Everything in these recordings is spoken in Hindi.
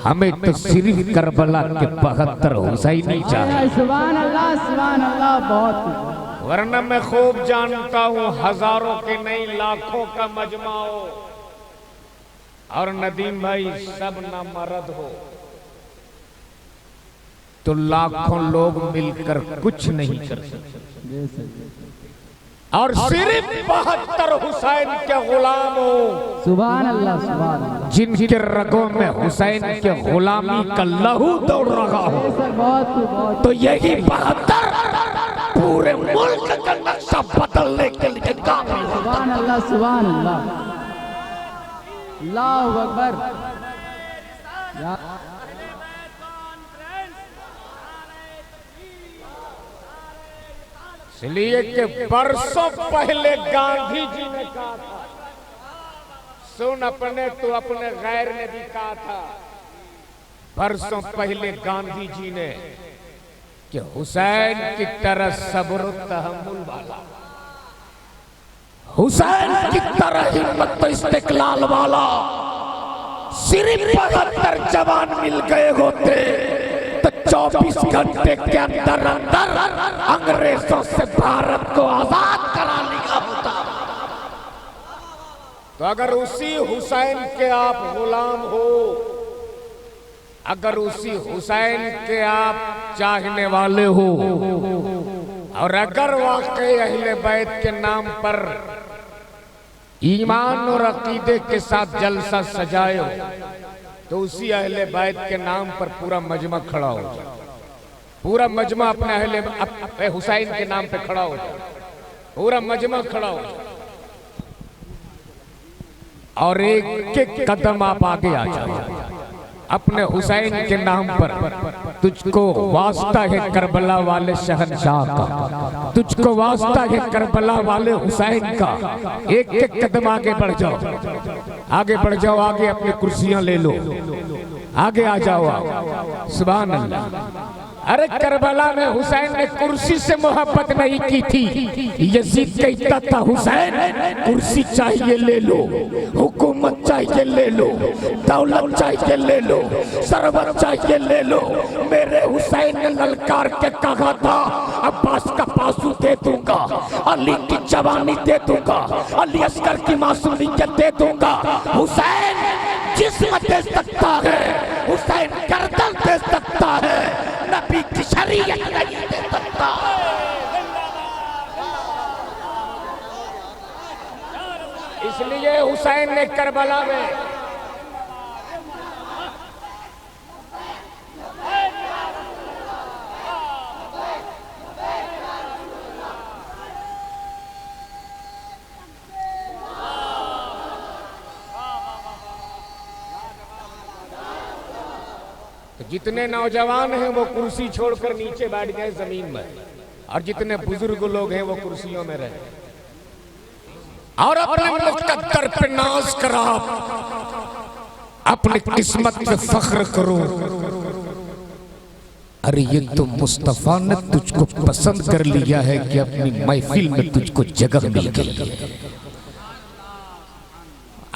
हमें तो सिर्फ करबला के 72 हुसैनी चाहिए। सुभान अल्लाह बहुत। वरना मैं खूब जानता हूँ हजारों के नहीं लाखों का मजमा हो और नदीम भाई सब ना मर्द हो तो लाखों लोग मिलकर कुछ नहीं कर सकते। और सिर्फ 72 हुसैन के गुलाम हो, सुभान अल्लाह, जिनके रगों में हुसैन के गुलामी का लहू दौड़ रहा हो, तो यही 72 पूरे मुल्क का नक्शा बदलने के लिए काफी। सुभान अल्लाह, सुभान अल्लाह, अल्लाहू अकबर। इसलिए कि बरसों पहले गांधी जी ने कहा था, सुन अपने तो अपने गैर ने भी कहा था, बरसों पहले गांधी जी ने कि हुसैन की तरह सब्र तहम्मुल वाला, हुसैन की तरह हिम्मत इस्तिकलाल वाला सिर्फ 72 जवान मिल गए होते तो 24 घंटे के अंदर अंदर अंग्रेजों से भारत को आजाद करा लिया होता। तो अगर उसी हुसैन के आप गुलाम हो, अगर उसी हुसैन के आप चाहने वाले हो, और अगर वाकई अहले बैत के नाम पर ईमान और अकीदे के साथ जलसा सजाए हो, तो उसी अहले बैत के नाम पर पूरा मजमा खड़ा हो जाए, पूरा मजमा अपने अहले हुसैन के नाम पे खड़ा हो जाए, पूरा मजमा खड़ा हो जाए और एक एक कदम आप आगे आ जाओ अपने हुसैन के नाम पर। तुझको वास्ता है करबला वाले शहंशाह का, तुझको वास्ता है करबला वाले हुसैन का। एक एक कदम आगे बढ़ जाओ, आगे बढ़ जाओ, आगे अपनी कुर्सियां ले लो, आगे आ जाओ। सुभान अल्लाह। अरे करबला में हुसैन ने कुर्सी से मोहब्बत नहीं की थी, यजीद कहता था हुसैन कुर्सी चाहिए ले लो, हुकूमत चाहिए ले लो, दौलत चाहिए ले लो, सरवत चाहिए ले लो। मेरे हुसैन ने ललकार के कहा था अब्बास का पासू दे दूंगा, अली की जवानी दे दूंगा, अली असगर की मासूमियत दे दूंगा। हुसैन जिस्म दे सकता है, हुसैन गर्दन दे सकता है, नबी की शरीयत नहीं दे सकता। इसलिए हुसैन ने करबला में जितने नौजवान हैं वो कुर्सी छोड़कर नीचे बैठ गए जमीन में, और जितने बुजुर्ग लोग हैं वो कुर्सियों में रहे और अपने मुकद्दर पे नाज करा, अपनी किस्मत पे फख्र करो। अरे ये तो मुस्तफा ने तुझको पसंद कर लिया है कि अपनी महफिल में तुझको जगह मिल गई है।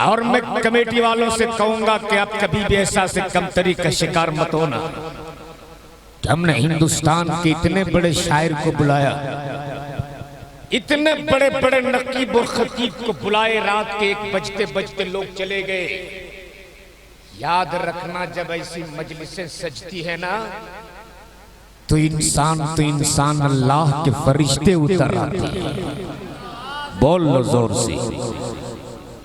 और मैं कमेटी वालों से कहूंगा कि आप कभी भी ऐसा से कमतरी का शिकार मत होना। हमने हिंदुस्तान के इतने बड़े शायर को बुलाया, इतने बड़े बड़े नकीब और खतीब को बुलाए, रात के 1 बजते बजते लोग चले गए। याद रखना जब ऐसी मजलिसें सजती है ना तो इंसान अल्लाह के फरिश्ते उतर आते हैं। बोल लो जोर से।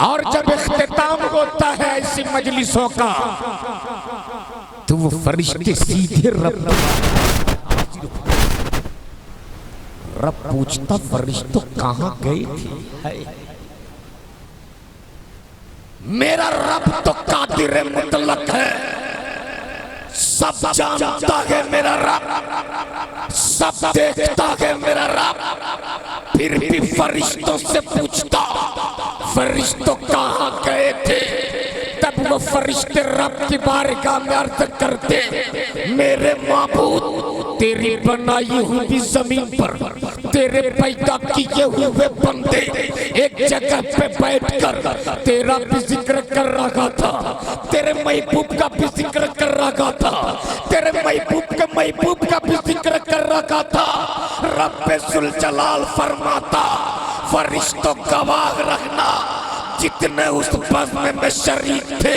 और जब इख्तिताम होता है ऐसी मजलिसों का तो वो फरिश्ते सीधे रब पूछता फरिश्तों कहां गए थे? मेरा रब तो कादिर मुतलक है, सब जानता है मेरा रब, सब देखता है मेरा रब, फिर भी फरिश्तों से पूछता फरिश्तों कहां गए थे? तब वो फरिश्ते रब की बारगाह में अर्ज करते मेरे माबूद तेरी बनाई हुई जमीन पर तेरे पैदा किए हुए बंदे एक जगह पे बैठकर तेरा भी जिक्र कर रहा था, तेरे महबूब का भी जिक्र कर रहा था, तेरे महबूब का भी जिक्र कर रहा था। रब्बे जुल जलाल फरमाता, फरिश्तों गवाह रखना, जितने उस बज़्म में शरीक थे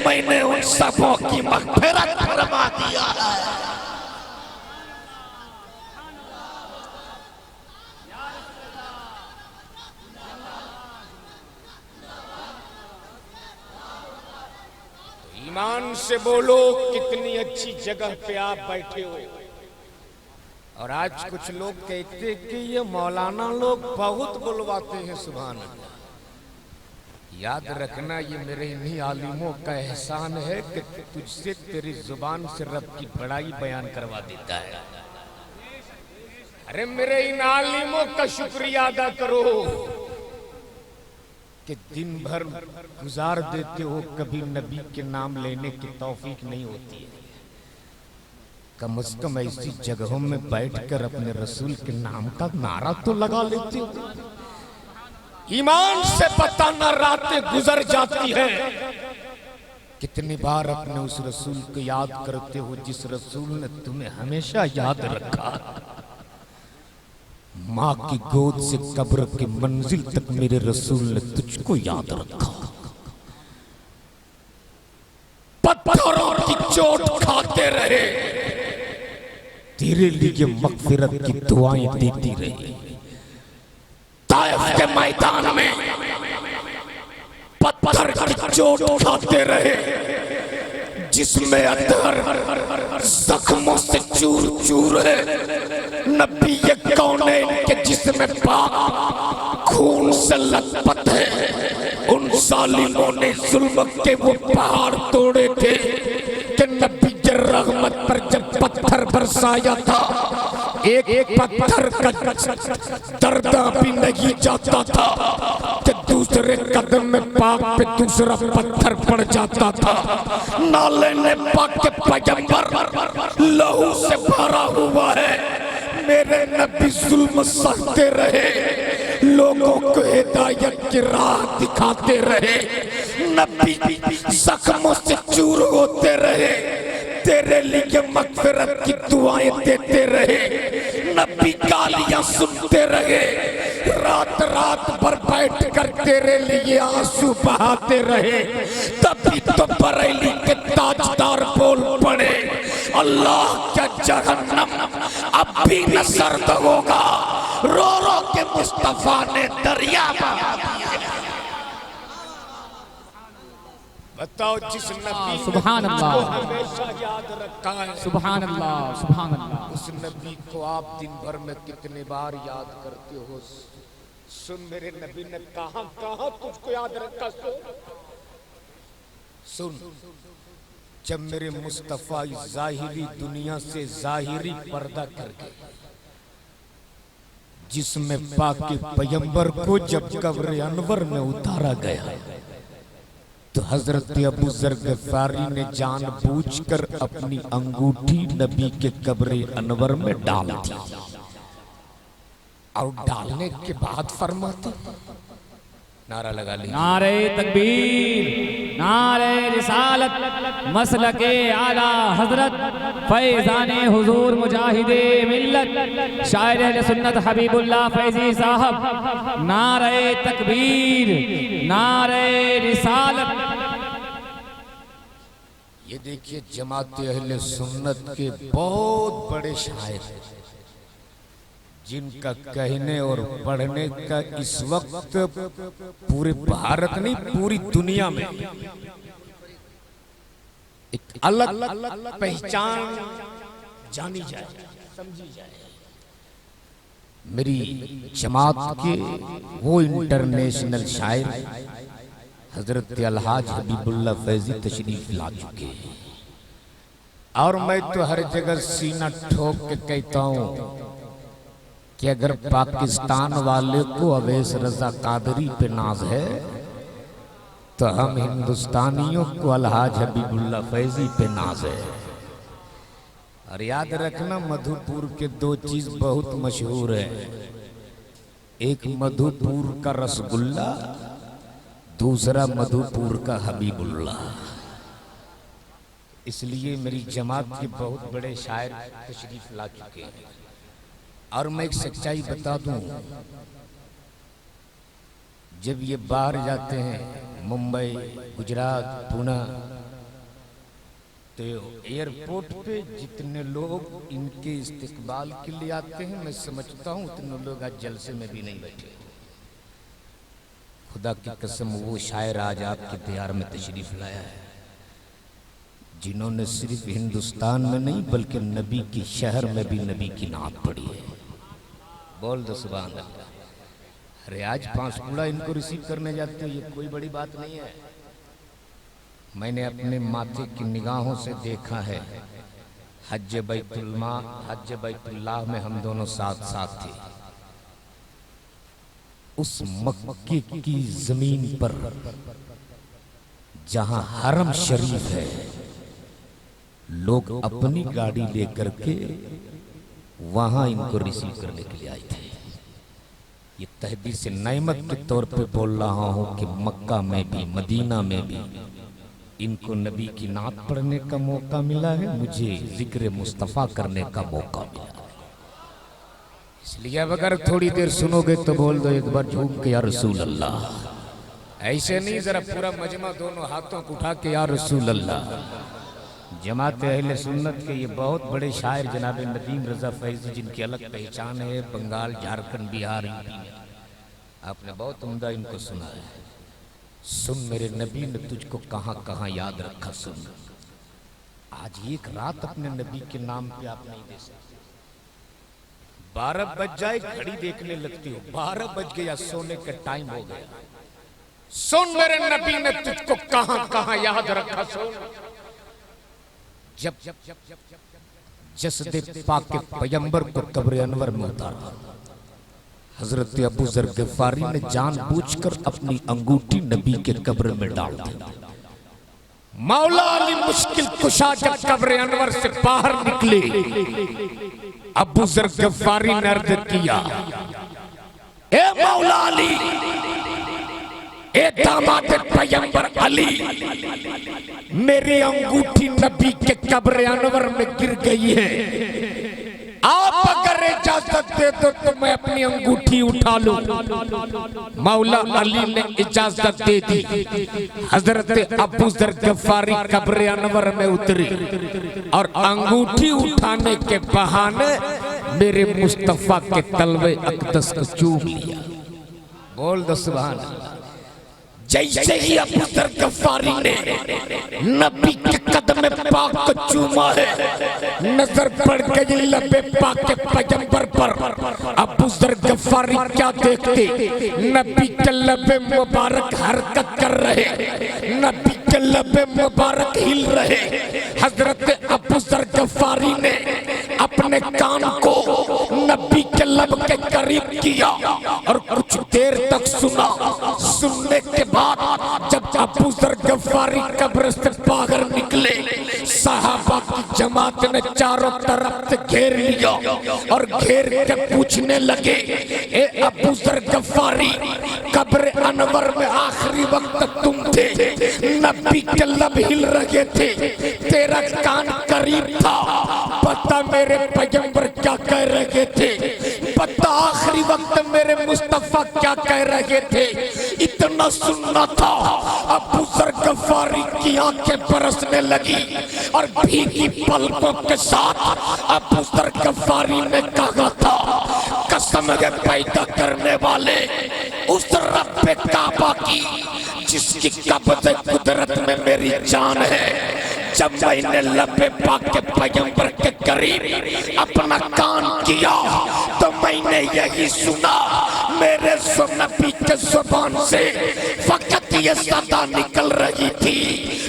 मैंने उन सबों की मग़फ़िरत फरमा दिया है। ईमान से बोलो, कितनी अच्छी जगह पे आप बैठे हो। और आज कुछ लोग कहते कि ये मौलाना लोग बहुत बुलवाते हैं, सुभान अल्लाह। याद रखना, ये मेरे इन्हीं आलिमों का एहसान है कि तुझसे तेरी जुबान से रब की बड़ाई बयान करवा देता है। अरे मेरे इन आलिमों का शुक्रिया अदा करो कि दिन भर गुजार देते हो, कभी नबी के नाम लेने की तौफीक नहीं होती है। कम से कम ऐसी जगहों में बैठकर अपने रसूल के नाम का नारा तो लगा लेते हो। ईमान से बताना, रातें गुजर जाती है, कितनी बार अपने उस रसूल को याद करते हो जिस रसूल ने तुम्हें हमेशा याद रखा। माँ की गोद से कब्र की मंजिल तक मेरे रसूल ने तुझको याद रखा। पत्थरों की चोट खाते रहे, तेरे लिए मग़फ़िरत की दुआएं देती रही। ताइफ के मैदान में पत्थर की चोट खाते रहे, जिसमें अंदर जख्मों से चूर चूर है। नबी ये कौनैन के जिस्म पाक खून से लथपथ है। उन जालिमों ने जुल्म के वो पहाड़ तोड़े थे कि नबी के रहमत पर जब पत्थर बरसाया था, एक पत्थर का दर्दा भी नहीं जाता था कि दूसरे कदम में पाक पे दूसरा पत्थर पड़ जाता था। नाले ने पाक के पैगंबर लहू से भरा हुआ है। मेरे नबी जुल्म सहते रहे, लोगों को हिदायत की राह दिखाते रहे। नबी जख्मों से चूर होते रहे, तेरे लिए मग़फ़िरत की दुआएं देते रहे। नबी गालियां सुनते रहे, रात रात भर बैठ कर तेरे लिए आंसू बहाते रहे। तभी तो बरेली के ताजदार बोल पड़े, अल्लाह क्या जहन्नम अब भी न सर्द होगा, रो रो के मुस्तफा ने दरिया बहा दिया। बताओ, जिस नबी सुभान अल्लाह, को हमेशा याद रखा है, सुभान अल्लाह, सुभान अल्लाह, उस नबी को आप दिन भर में कितने बार याद करते हो। सुन, मेरे नबी ने कहां कहां तुझको याद रखा। सुन, जब मेरे मुस्तफा इस जाहिरी दुनिया से जाहिरी पर्दा कर गए, जिसमें पाक के पैगंबर को जब कब्र अनवर में उतारा गया, तो हजरत अबू जर गफारी ने जानबूझकर अपनी अंगूठी नबी के कब्र अनवर में डाल दी। और डालने के बाद फरमाते, नारा लगा लिया, नारे तकबीर, नारे रिसालत, मसलके आला हजरत, फैजाने हुजूर मुजाहिदे मिल्लत, शायर अहले सुन्नत हबीबुल्लाह फैजी साहब, नारे तकबीर, नारे रिसालत। ये देखिए, जमात अहले सुन्नत के बहुत बड़े शायर हैं, जिनका कहने और पढ़ने का इस वक्त पूरे भारत नहीं पूरी दुनिया में एक अलग पहचान जानी जाए, समझी जाए। मेरी जमात के वो इंटरनेशनल शायर हजरत अलहाज हबीबुल्लाह फैजी तशरीफ ला चुके हैं। और मैं तो हर जगह सीना ठोक के कहता हूँ कि अगर पाकिस्तान वाले को अवैस रजा कादरी पे नाज है, तो हम हिंदुस्तानियों को अलहाज हबीबुल्लाह फैजी पे नाज है। और याद रखना मधुपुर के दो चीज बहुत मशहूर है, एक मधुपुर का रसगुल्ला, दूसरा मधुपुर का हबीबुल्ला। इसलिए मेरी जमात के बहुत बड़े शायर तशरीफ ला चुके हैं। और मैं एक सच्चाई बता दूं, जब ये बाहर जाते हैं मुंबई, गुजरात, पुणे, तो एयरपोर्ट पे जितने लोग इनके इस्तकबाल के लिए आते हैं, मैं समझता हूँ उतने लोग आज जलसे में भी नहीं बैठे। खुदा की कसम, वो शायर आज आपके दियार में तशरीफ लाया है जिन्होंने सिर्फ हिंदुस्तान में नहीं बल्कि नबी की शहर में भी नबी की नात पढ़ी है। बोल दो सुभान अल्लाह। अरे आज पांचकुड़ा इनको रिसीव करने जाते हो, ये कोई बड़ी बात नहीं है। मैंने अपने माथे की निगाहों से देखा है, हज बैतुल्लाह में हम दोनों साथ साथ थे। उस मक्के की जमीन पर जहां हरम शरीफ है, लोग अपनी गाड़ी लेकर के वहां इनको रिसीव करने के लिए आए थे। ये तहदीस नेमत के तौर पे बोल रहा हूं कि मक्का में भी, मदीना में भी इनको नबी की नात पढ़ने का मौका मिला है, मुझे जिक्र मुस्तफ़ा करने का मौका मिला है। इसलिए अब अगर थोड़ी देर सुनोगे तो बोल दो एक बार झूम के या रसूल अल्लाह। ऐसे नहीं, जरा पूरा मजमा दोनों हाथों को उठा के या रसूल अल्लाह। जमात अहले सुन्नत के ये बहुत बड़े शायर जनाब नदीम रजा फैजी, जिनकी अलग पहचान है बंगाल, झारखंड, बिहार, आपने बहुत उम्दा इनको सुना है। सुन मेरे नबी ने तुझको कहां कहां याद रखा, सुन। आज एक रात अपने नबी के नाम पे आप नहीं दे सकते। 12 बज जाए घड़ी देखने लगती हो, 12 बज गया, सोने का टाइम हो गया। सुन मेरे नबी ने तुझको कहां कहां याद रखा, सुन। जब जसदे पाक के पैगंबर को कब्र अनवर में उतारा, हजरत अबू जर गिफारी ने जानबूझकर अपनी अंगूठी नबी के कब्र में डाल दी। मौला अली मुश्किल कुशा जब कब्र अनवर से बाहर निकले, अबू जर गिफारी ने अर्ज किया, ए मौला अली, ए दामाद पैगंबर अली, मेरी अंगूठी नबी के कब्र अनवर में गिर गई है। आप अगर इजाजत दे दो तो मैं अपनी अंगूठी उठा लूं। मौला अली ने इजाजत दे दी। हजरत अबू जर गिफारी कब्र अनवर में उतरे और अंगूठी उठाने के बहाने मेरे मुस्तफा के तलवे अक़दस को चूम लिया। बोल दो सुभान अल्लाह। जैसे ही अबू जर गिफारी ने नबी के कदम पाक को चूमा है, नजर पड़ गई लबे पाक के पैगंबर पर। अबू जर गिफारी क्या देखते, नबी के लबे मुबारक हरकत कर रहे, नबी के लबे मुबारक हिल रहे। हजरत अबू जर गिफारी ने अपने कान को नबी के लब के करीब किया और कुछ देर तक सुना। सुनने के बाद जब अबू जर गिफारी कब्र से बाहर निकले, सहाबा की जमात ने चारों तरफ से घेर लिया और घेर के पूछने लगे, ए अबू जर गिफारी, कब्र अनवर में आखिरी वक्त तुम थे, नबी के लब हिल रहे थे, तेरा कान करीब था, पता मेरे पैगंबर क्या कह रहे थे, पता आखिरी वक्त मेरे मुस्तफा क्या कह रहे थे, इतना सुनना था। अबू जर गिफारी की आंखें बरसने लगी और भीगी पलकों के साथ अबू जर गिफारी ने कहा था, कसम है पैदा करने वाले उस रब्बे काबा की जिसकी कब्ज़े कुदरत में मेरी जान है, जब मैंने लबे पाक के पैगंबर के करीब अपना कान किया तो मैंने यही सुना, मेरे नबी के जुबान से फकत ये सदा निकल रही थी,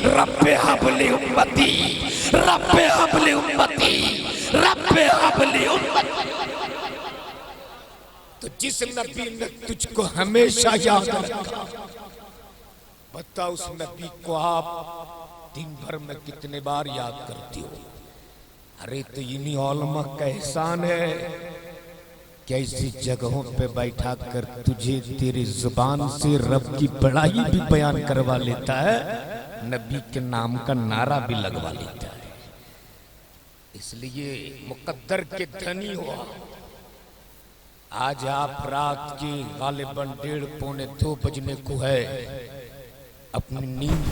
रब्बे हबली उम्मती, रब्बे हबली उम्मती, रब्बे हबली उम्मती। तो जिस नबी ने तुझको हमेशा याद रखा, बता उस नबी को आप दिन भर में कितने बार याद करती हो? अरे तो इन्हीं औलमा का एहसान है कि ऐसी जगहों पे बैठा कर तुझे तेरी जुबान से रब की बड़ाई भी बयान करवा लेता है, नबी के नाम का नारा भी लगवा लेता है। इसलिए मुकद्दर के धनी हुआ। आज आप रात के गालिबन 1:30-2 बजने को है, अपनी नींद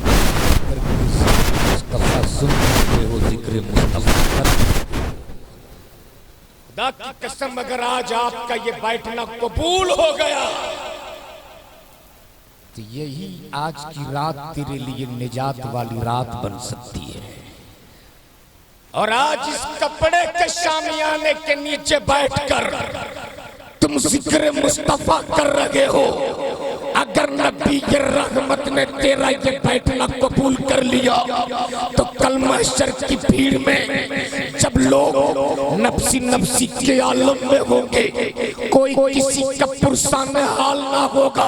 मुस्तफा सुन रहे हो, जिक्र मुस्तफा। खुदा की कसम अगर आज आपका ये बैठना कबूल हो गया तो यही आज की रात तेरे लिए निजात वाली रात बन सकती है। और आज इस कपड़े के शामियाने के नीचे बैठकर तुम जिक्र मुस्तफा कर रहे हो। अगर नबी के रहमत ने तेरा ये बैठना कबूल कर लिया तो कल महशर की भीड़ में जब लोग नफ्सी नफ्सी के आलम में होंगे, कोई किसी का पुरसाने हाल ना होगा।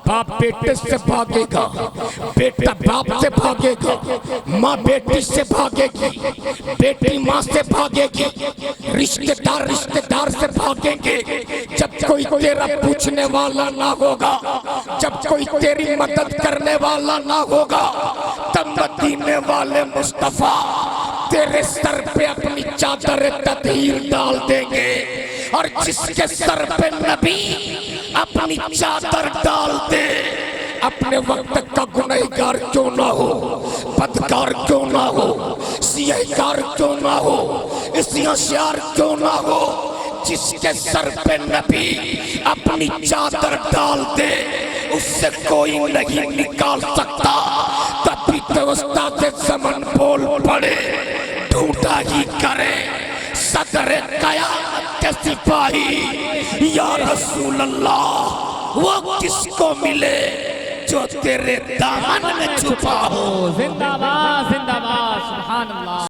बाप बेटे से भागेगा, बेटा बाप से भागेगा, माँ बेटी से भागेगी, बेटी माँ से भागेगी, रिश्तेदार रिश्तेदार से भागेंगे। जब कोई तेरा पूछने वाला ना होगा, जब कोई तेरी मदद करने वाला ना होगा, तब मदीने वाले मुस्तफा तेरे सर पे अपनी चादर तदहीर डाल देंगे। और जिसके सर पे नबी अपनी चादर डाल दे, अपने वक्त का गुनहगार क्यों ना हो, बदकार क्यों ना हो, सियाहकार क्यों ना हो, इस्यार क्यों ना हो, जिसके सर पे नबी अपनी चादर डाल दे, उससे कोई नहीं निकाल सकता। तभी तो उस्ताद ज़मान बोल पड़े, ढूंढा ही करे सदर क़यामत के सिपाही। या रसूल अल्लाह, वो किसको मिले जो तेरे दामन में छुपा हो। जिंदाबाद जिंदाबाद, सुभान अल्लाह।